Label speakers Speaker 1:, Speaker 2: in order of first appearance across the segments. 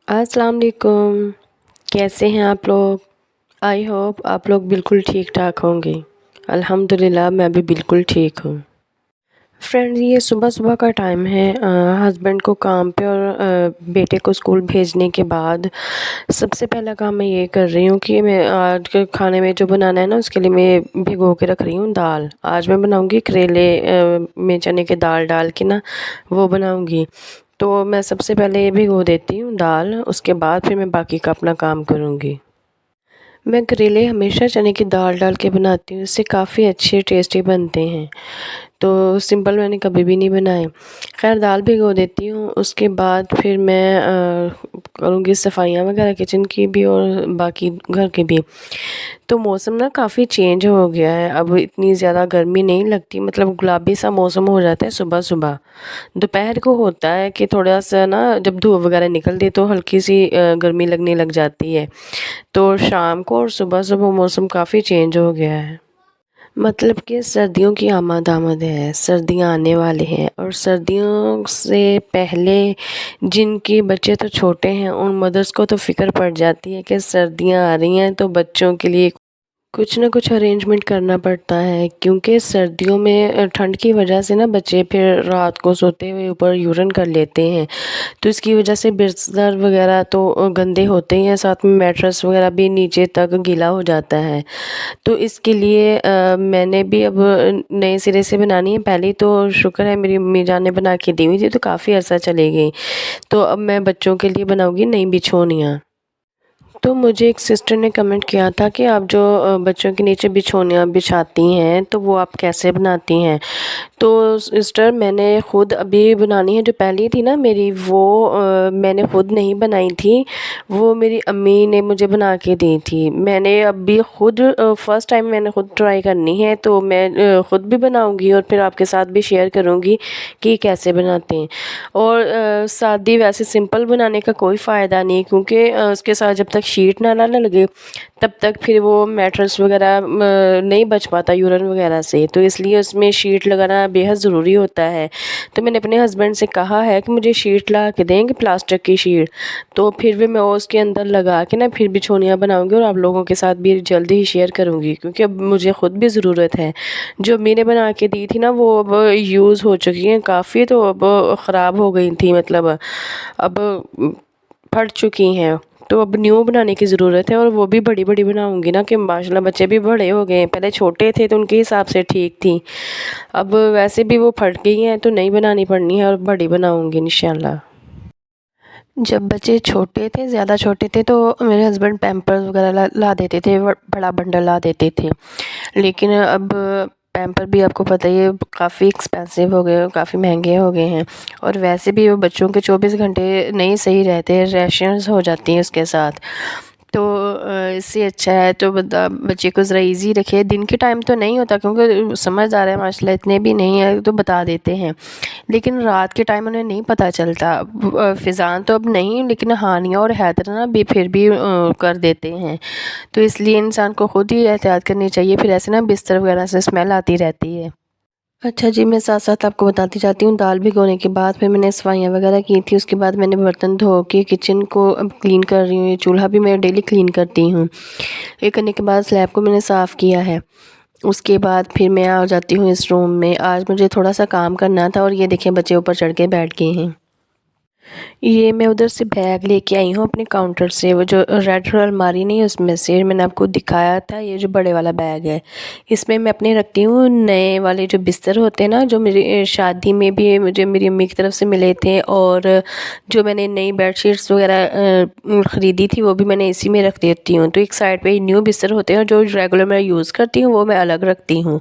Speaker 1: अस्सलाम वालेकुम। कैसे हैं आप लोग? आई होप आप लोग बिल्कुल ठीक-ठाक होंगे। अल्हम्दुलिल्लाह मैं भी बिल्कुल ठीक हूँ। फ्रेंड्स ये सुबह-सुबह का टाइम है हस्बैंड को काम पे और बेटे को स्कूल भेजने के बाद सबसे पहला काम मैं ये कर रही हूँ कि मैं आज के खाने में जो बनाना है ना उसके लिए मैं भिगो के रख रही हूँ दाल। आज मैं बनाऊँगी करेले में चने की दाल डाल के ना वो बनाऊँगी। तो मैं सबसे पहले ये भिगो देती हूँ दाल, उसके बाद फिर मैं बाकी का अपना काम करूँगी। मैं करेले हमेशा चने की दाल डाल के बनाती हूँ, इससे काफ़ी अच्छे टेस्टी बनते हैं। तो सिंपल मैंने कभी भी नहीं बनाए। ख़ैर दाल भिगो देती हूँ, उसके बाद फिर मैं करूँगी सफाइयाँ वगैरह किचन की भी और बाकी घर की भी। तो मौसम ना काफ़ी चेंज हो गया है, अब इतनी ज़्यादा गर्मी नहीं लगती, मतलब गुलाबी सा मौसम हो जाता है सुबह-सुबह। दोपहर को होता है कि थोड़ा-सा ना जब धूप वगैरह निकलती है तो हल्की-सी गर्मी लगने लग जाती है। तो शाम को और सुबह-सुबह मौसम काफ़ी चेंज हो गया है। मतलब कि सर्दियों की आमद है, सर्दियाँ आने वाली हैं और सर्दियों से पहले जिनके बच्चे तो छोटे हैं उन मदर्स को तो फ़िक्र पड़ जाती है कि सर्दियाँ आ रही हैं तो बच्चों के लिए कुछ ना कुछ अरेंजमेंट करना पड़ता है क्योंकि सर्दियों में ठंड की वजह से ना बच्चे फिर रात को सोते हुए ऊपर यूरिन कर लेते हैं। तो इसकी वजह से बिस्तर वगैरह तो गंदे होते ही हैं, साथ में मैट्रेस वगैरह भी नीचे तक गीला हो जाता है। तो इसके लिए मैंने भी अब नए सिरे से बनानी है। पहले तो शुक्र है मेरी अम्मी जान ने बना के दी हुई थी तो काफ़ी अरसा चली गई। तो अब मैं बच्चों के लिए बनाऊँगी नई बिछौनियाँ। तो मुझे एक सिस्टर ने कमेंट किया था कि आप जो बच्चों के नीचे बिछौनियाँ बिछाती हैं तो वो आप कैसे बनाती हैं? तो सिस्टर मैंने खुद अभी बनानी है, जो पहली थी ना मेरी वो मैंने खुद नहीं बनाई थी, वो मेरी अम्मी ने मुझे बना के दी थी। मैंने अभी खुद फर्स्ट टाइम मैंने खुद ट्राई करनी है तो मैं खुद भी बनाऊँगी और फिर आपके साथ भी शेयर करूँगी कि कैसे बनाते हैं। और सादी वैसे सिंपल बनाने का कोई फ़ायदा नहीं क्योंकि उसके साथ जब तक शीट ना लगे तब तक फिर वो मैट्रेस वगैरह नहीं बच पाता यूरिन वगैरह से, तो इसलिए उसमें शीट लगाना बेहद ज़रूरी होता है। तो मैंने अपने हस्बैंड से कहा है कि मुझे शीट ला के देंगे, प्लास्टिक की शीट, तो फिर भी मैं उसके अंदर लगा के ना फिर बिछौनियाँ बनाऊँगी और आप लोगों के साथ भी जल्दी ही शेयर करूँगी क्योंकि अब मुझे खुद भी ज़रूरत है। जो अम्मी ने बना के दी थी ना वो अब यूज़ हो चुकी हैं काफ़ी, तो अब ख़राब हो गई थी, मतलब अब फट चुकी हैं। तो अब न्यू बनाने की ज़रूरत है और वो भी बड़ी-बड़ी बनाऊँगी ना कि माशाल्लाह बच्चे भी बड़े हो गए हैं। पहले छोटे थे तो उनके हिसाब से ठीक थी। अब वैसे भी वो फट गई हैं तो नई बनानी पड़नी है और बड़ी बनाऊँगी इंशाल्लाह। जब बच्चे छोटे थे, ज़्यादा छोटे थे तो मेरे हस्बैंड पैम्पर्स वगैरह ला देते थे, बड़ा बंडल ला देते थे। लेकिन अब पैम्पर भी आपको पता ही है काफ़ी एक्सपेंसिव हो गए, काफ़ी महंगे हो गए हैं और वैसे भी वो बच्चों के 24 घंटे नहीं सही रहते, रैशंस हो जाती हैं उसके साथ। तो इससे अच्छा है तो बंदा बच्चे को ज़रा ईज़ी रखे। दिन के टाइम तो नहीं होता क्योंकि समझदार है माशाल्लाह, इतने भी नहीं है तो बता देते हैं। लेकिन रात के टाइम उन्हें नहीं पता चलता। फ़िज़ान तो अब नहीं, लेकिन हानिया और हैदर ना भी फिर भी कर देते हैं। तो इसलिए इंसान को खुद ही एहतियात करनी चाहिए, फिर ऐसे ना बिस्तर वगैरह से स्मेल आती रहती है। अच्छा जी, मैं साथ-साथ आपको बताती जाती हूँ, दाल भिगोने के बाद फिर मैंने सफाइयाँ वगैरह की थी, उसके बाद मैंने बर्तन धो के किचन को अब क्लीन कर रही हूँ, ये चूल्हा भी मैं डेली क्लीन करती हूँ। ये करने के बाद स्लैब को मैंने साफ़ किया है। उसके बाद फिर मैं आ जाती हूँ इस रूम में, आज मुझे थोड़ा-सा काम करना था और ये देखिए बच्चे ऊपर चढ़ के बैठ गए हैं। ये मैं उधर से बैग लेके आई हूँ अपने काउंटर से, वो जो रेड अलमारी नहीं है उसमें से मैंने आपको दिखाया था, ये जो बड़े वाला बैग है इसमें मैं अपने रखती हूँ नए वाले जो बिस्तर होते हैं ना, जो मेरी शादी में भी मुझे मेरी अम्मी की तरफ से मिले थे और जो मैंने नई बेडशीट्स वगैरह ख़रीदी थी वो भी मैंने इसी में रख देती हूँ। तो एक साइड पे न्यू बिस्तर होते हैं और जो रेगुलर मैं यूज़ करती हूँ वो मैं अलग रखती हूँ।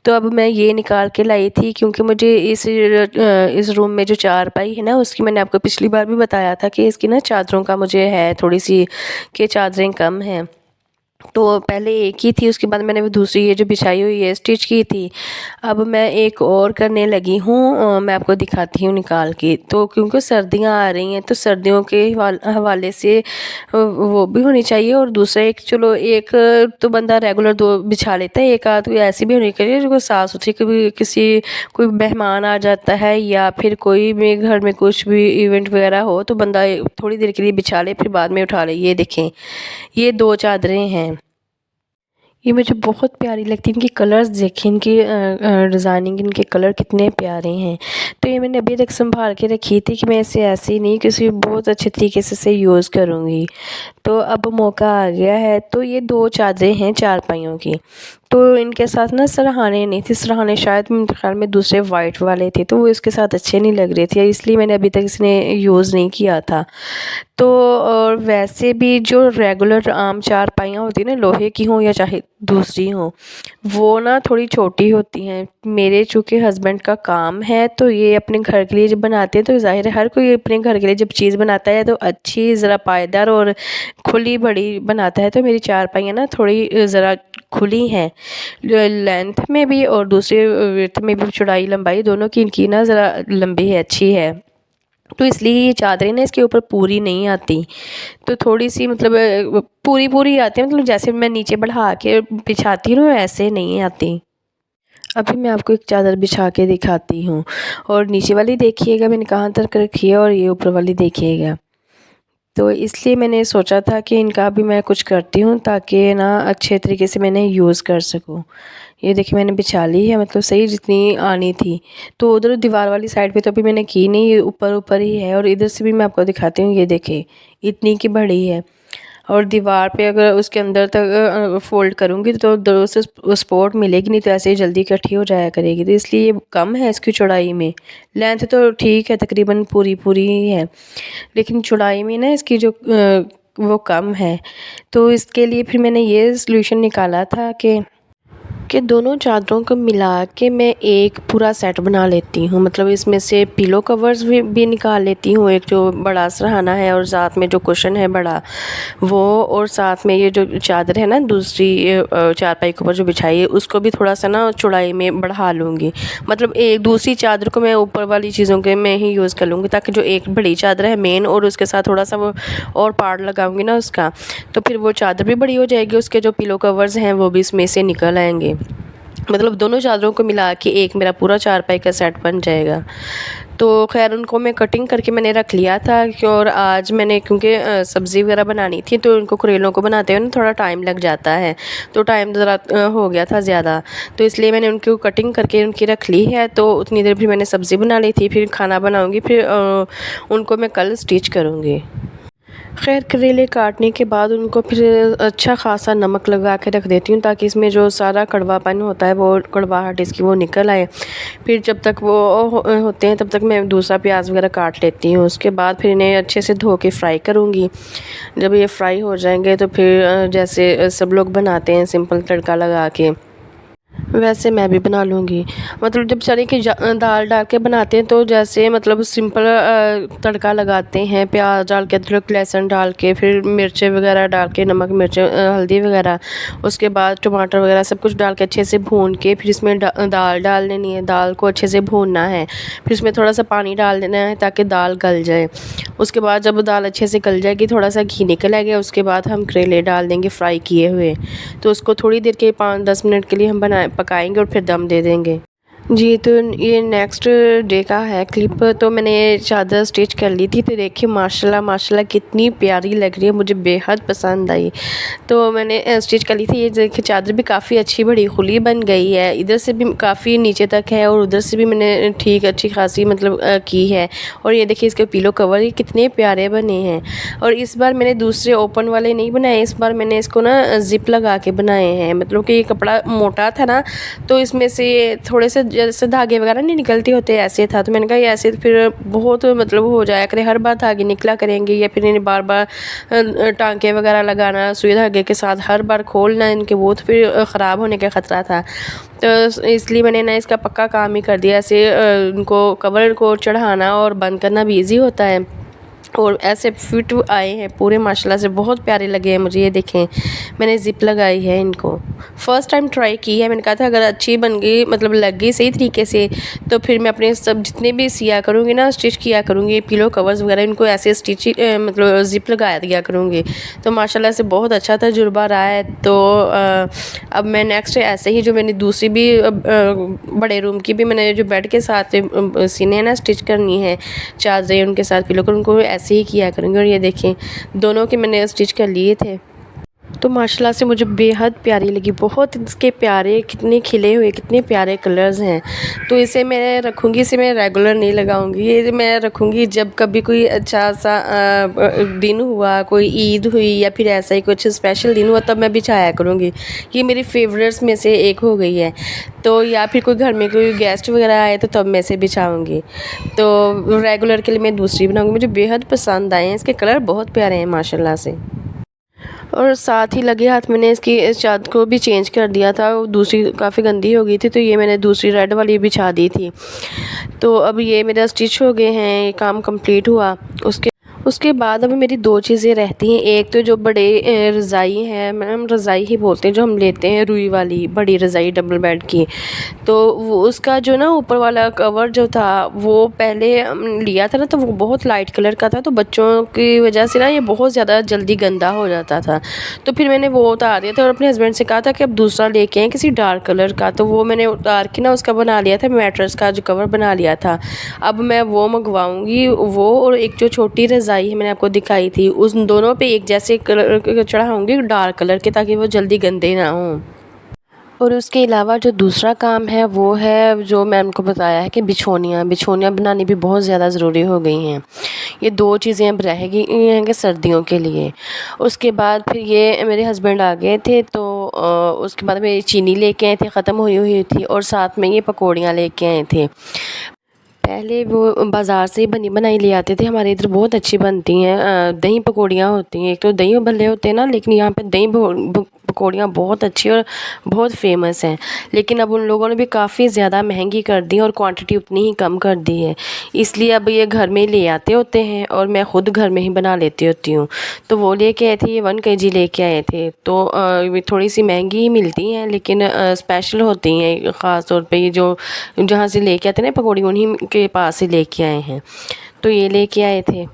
Speaker 1: तो अब मैं ये निकाल के लाई थी क्योंकि मुझे इस रूम में जो चारपाई है ना उसकी मैंने आपको पिछली बार भी बताया था कि इसकी ना चादरों का मुझे है थोड़ी सी कि चादरें कम हैं। तो पहले एक ही थी, उसके बाद मैंने वो दूसरी ये जो बिछाई हुई है स्टिच की थी। अब मैं एक और करने लगी हूँ, मैं आपको दिखाती हूँ निकाल के। तो क्योंकि सर्दियाँ आ रही हैं तो सर्दियों के हवाले से वो भी होनी चाहिए, और दूसरा एक चलो एक तो बंदा रेगुलर दो बिछा लेता है, एक आध कोई ऐसी भी होनी चाहिए जो साफ़ सुथरी, कभी किसी कोई मेहमान आ जाता है या फिर कोई भी घर में कुछ भी इवेंट वगैरह हो तो बंदा थोड़ी देर के लिए बिछा ले फिर बाद में उठा ले। ये देखें, ये 2 चादरें हैं, ये मुझे बहुत प्यारी लगती है। इनकी कलर्स देखें, इनकी डिज़ाइनिंग, इनके कलर कितने प्यारे हैं। तो ये मैंने अभी तक संभाल के रखी थी कि मैं इसे ऐसे ही नहीं, किसी बहुत अच्छे तरीके से इसे यूज़ करूँगी। तो अब मौका आ गया है। तो ये 2 चादरें हैं चारपाइयों की। तो इनके साथ ना सरहाने नहीं थे, सरहाने शायद मेरे ख़्याल में दूसरे वाइट वाले थे, तो वो इसके साथ अच्छे नहीं लग रहे थे, इसलिए मैंने अभी तक इसने यूज़ नहीं किया था। तो और वैसे भी जो रेगुलर आम चारपाइयाँ होती हैं ना, लोहे की हों या चाहे दूसरी हों, वो ना थोड़ी छोटी होती हैं। मेरे चूँकि हस्बैंड का काम है तो ये अपने घर के लिए जब बनाते हैं तो ज़ाहिर है हर कोई अपने घर के लिए जब चीज़ बनाता है तो अच्छी ज़रा पायदार और खुली बड़ी बनाता है। तो मेरी चारपाइयाँ ना थोड़ी ज़रा खुली हैं लेंथ में भी, और दूसरे विड्थ में भी, चौड़ाई लंबाई दोनों की इनकी ना ज़रा लंबी है, अच्छी है। तो इसलिए ये चादरें ना इसके ऊपर पूरी नहीं आती, तो थोड़ी-सी मतलब पूरी-पूरी आती है, मतलब जैसे मैं नीचे बढ़ा के बिछाती हूँ ऐसे नहीं आती। अभी मैं आपको एक चादर बिछा के दिखाती हूँ, और नीचे वाली देखिएगा मैंने कहाँ तक रखी है और ये ऊपर वाली देखिएगा। तो इसलिए मैंने सोचा था कि इनका भी मैं कुछ करती हूँ ताकि ना अच्छे तरीके से मैंने यूज़ कर सकूँ। ये देखिए मैंने बिछा ली है, मतलब सही जितनी आनी थी। तो उधर दीवार वाली साइड पे तो अभी मैंने की नहीं, ये ऊपर-ऊपर ही है, और इधर से भी मैं आपको दिखाती हूँ। ये देखिए इतनी की बड़ी है, और दीवार पे अगर उसके अंदर तक फ़ोल्ड करूँगी तो दो से सपोर्ट मिलेगी, नहीं तो ऐसे ही जल्दी इकट्ठी हो जाया करेगी। तो इसलिए ये कम है इसकी चौड़ाई में। लेंथ तो ठीक है, तकरीबन पूरी-पूरी ही है, लेकिन चौड़ाई में ना इसकी जो वो कम है। तो इसके लिए फिर मैंने ये सॉल्यूशन निकाला था कि दोनों चादरों को मिला के मैं एक पूरा सेट बना लेती हूँ। मतलब इसमें से पिलो कवर्स भी निकाल लेती हूँ, एक जो बड़ा सरहाना है और साथ में जो कुशन है बड़ा वो, और साथ में ये जो चादर है ना दूसरी चारपाई के ऊपर जो बिछाई है उसको भी थोड़ा सा ना चौड़ाई में बढ़ा लूँगी। मतलब एक दूसरी चादर को मैं ऊपर वाली चीज़ों के में ही यूज़ कर लूँगी, ताकि जो एक बड़ी चादर है मेन और उसके साथ थोड़ा सा वो और पार्ट लगाऊँगी ना उसका, तो फिर वो चादर भी बड़ी हो जाएगी, उसके जो पिलो कवर्स हैं वो भी इसमें से निकल आएंगे। मतलब दोनों चादरों को मिला के एक मेरा पूरा चारपाई का सेट बन जाएगा। तो खैर उनको मैं कटिंग करके मैंने रख लिया था और आज मैंने क्योंकि सब्ज़ी वगैरह बनानी थी तो इनको करेलों को बनाते हुए ना थोड़ा टाइम लग जाता है, तो टाइम ज़रा हो गया था ज़्यादा, तो इसलिए मैंने उनको कटिंग करके उनकी रख ली है। तो उतनी देर फिर मैंने सब्ज़ी बना ली थी, फिर खाना बनाऊँगी, फिर उनको मैं कल स्टिच करूँगी। खैर करेले काटने के बाद उनको फिर अच्छा ख़ासा नमक लगा के रख देती हूँ ताकि इसमें जो सारा कड़वापन होता है वो कड़वाहट इसकी वो निकल आए। फिर जब तक वो होते हैं तब तक मैं दूसरा प्याज वगैरह काट लेती हूँ। उसके बाद फिर इन्हें अच्छे से धो के फ्राई करूँगी। जब ये फ्राई हो जाएंगे तो फिर जैसे सब लोग बनाते हैं सिंपल तड़का लगा के, वैसे मैं भी बना लूँगी। मतलब जब चने की दाल डाल के बनाते हैं तो जैसे मतलब सिंपल तड़का लगाते हैं, प्याज डाल के, अदरक लहसुन डाल के, फिर मिर्चें वगैरह डाल के, नमक मिर्च हल्दी वगैरह, उसके बाद टमाटर वगैरह सब कुछ डाल के अच्छे से भून के फिर इसमें दाल डाल देनी है। दाल को अच्छे से भूनना है, फिर इसमें थोड़ा सा पानी डाल देना है ताकि दाल गल जाए। उसके बाद जब दाल अच्छे से गल जाएगी, थोड़ा सा घी निकल आएगा, उसके बाद हम करेले डाल देंगे फ्राई किए हुए। तो उसको थोड़ी देर के 5-10 मिनट के लिए हम पकाएंगे और फिर दम दे देंगे। जी, तो ये नेक्स्ट डे का है क्लिप। तो मैंने चादर स्टिच कर ली थी, तो देखिए माशाल्लाह माशाल्लाह कितनी प्यारी लग रही है, मुझे बेहद पसंद आई। तो मैंने स्टिच कर ली थी। ये देखिए चादर भी काफ़ी अच्छी बड़ी खुली बन गई है, इधर से भी काफ़ी नीचे तक है और उधर से भी मैंने ठीक अच्छी खासी मतलब की है। और ये देखिए इसके पिलो कवर ये कितने प्यारे बने हैं। और इस बार मैंने दूसरे ओपन वाले नहीं बनाए, इस बार मैंने इसको ना ज़िप लगा के बनाए हैं। मतलब कि ये कपड़ा मोटा था ना, तो इसमें से थोड़े से जैसे धागे वगैरह नहीं निकलते होते ऐसे था, तो मैंने कहा ये ऐसे फिर बहुत मतलब हो जाया करे, हर बार धागे निकला करेंगे या फिर इन्हें बार बार टांके वगैरह लगाना सुई धागे के साथ, हर बार खोलना इनके, वो तो फिर ख़राब होने का ख़तरा था। तो इसलिए मैंने ना इसका पक्का काम ही कर दिया। ऐसे इनको कवर को चढ़ाना और बंद करना भी ईजी होता है। और ऐसे फिट आए हैं पूरे, माशाल्लाह से बहुत प्यारे लगे हैं मुझे। ये देखें, मैंने ज़िप लगाई है इनको, फ़र्स्ट टाइम ट्राई की है। मैंने कहा था अगर अच्छी बन गई, मतलब लग गई सही तरीके से, तो फिर मैं अपने सब जितने भी सिया करूँगी ना, स्टिच किया करूँगी, पिलो कवर्स वगैरह, इनको ऐसे स्टिच मतलब ज़िप लगा दिया करूँगी। तो माशाल्लाह से बहुत अच्छा तजुर्बा रहा है। तो अब मैं नेक्स्ट ऐसे ही जो मैंने दूसरी भी बड़े रूम की भी मैंने जो बेड के साथ सीने हैं ना, स्टिच करनी है चादरें उनके साथ पिलो कर, उनको ऐसे ही किया करूँगी। और ये देखें, दोनों के मैंने स्टिच कर लिए थे। तो माशाल्लाह से मुझे बेहद प्यारी लगी, बहुत इसके प्यारे, कितने खिले हुए, कितने प्यारे कलर्स हैं। तो इसे मैं रखूँगी, इसे मैं रेगुलर नहीं लगाऊँगी, ये मैं रखूँगी जब कभी कोई अच्छा सा दिन हुआ, कोई ईद हुई या फिर ऐसा ही कुछ स्पेशल दिन हुआ, तब मैं बिछाया करूँगी। ये मेरी फेवरेट्स में से एक हो गई है। तो या फिर कोई घर में कोई गेस्ट वगैरह आए तो तब मैं इसे बिछाऊँगी। तो रेगुलर के लिए मैं दूसरी बनाऊँगी। मुझे बेहद पसंद आए हैं, इसके कलर बहुत प्यारे हैं माशाल्लाह से। और साथ ही लगे हाथ मैंने इसकी इस चादर को भी चेंज कर दिया था, वो दूसरी काफ़ी गंदी हो गई थी, तो ये मैंने दूसरी रेड वाली बिछा दी थी। तो अब ये मेरा स्टिच हो गए हैं, ये काम कंप्लीट हुआ। उसके बाद अब मेरी दो चीज़ें रहती हैं। एक तो जो बड़े रज़ाई है, मैम रज़ाई ही बोलते हैं, जो हम लेते हैं रुई वाली बड़ी रज़ाई डबल बेड की। तो वो उसका जो ना ऊपर वाला कवर जो था, वो पहले लिया था ना, तो वो बहुत लाइट कलर का था, तो बच्चों की वजह से ना ये बहुत ज़्यादा जल्दी गंदा हो जाता था। तो फिर मैंने वो उतार दिया था और अपने हस्बैंड से कहा था कि अब दूसरा लेके आएँ किसी डार्क कलर का। तो वो मैंने उतार के ना उसका बना लिया था, मैट्रेस का जो कवर बना लिया था। अब मैं वो मंगवाऊँगी, वो और एक जो छोटी रज़ाई है मैंने आपको दिखाई थी, उन दोनों पे एक जैसे कलर चढ़ाऊँगी डार्क कलर के, ताकि वो जल्दी गंदे ना हों। और उसके अलावा जो दूसरा काम है वो है, जो मैं आपको बताया है कि बिछोनियाँ बनानी भी बहुत ज़्यादा ज़रूरी हो गई हैं। ये दो चीज़ें अब रह गई हैं कि सर्दियों के लिए। उसके बाद फिर ये मेरे हस्बैंड आ गए थे, तो उसके बाद मेरी चीनी लेके आए थे, ख़त्म हुई हुई थी, और साथ में ये पकौड़ियाँ लेके आए थे। पहले वो बाज़ार से ही बनी बनाई ले आते थे, हमारे इधर बहुत अच्छी बनती हैं दही पकौड़ियाँ होती हैं। एक तो दही भल्ले होते हैं ना, लेकिन यहाँ पे दही पकौड़ियाँ बहुत अच्छी और बहुत फेमस हैं। लेकिन अब उन लोगों ने भी काफ़ी ज़्यादा महंगी कर दी और क्वांटिटी उतनी ही कम कर दी है, इसलिए अब ये घर में ही ले आते होते हैं और मैं ख़ुद घर में ही बना लेती होती हूँ। तो वो लेके आए थे, ये 1 kg लेके आए थे। तो थोड़ी सी महंगी ही मिलती हैं, लेकिन स्पेशल होती हैं ख़ास तौर पे। ये जो जहाँ से लेके आते हैं ना पकौड़ी, उन्हीं के पास से लेके आए हैं, तो ये लेके आए थे।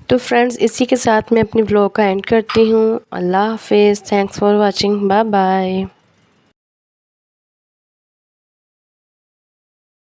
Speaker 1: तो फ्रेंड्स, इसी के साथ मैं अपनी ब्लॉग का एंड करती हूँ। अल्लाह हाफ़िज़, thanks for watching, bye bye.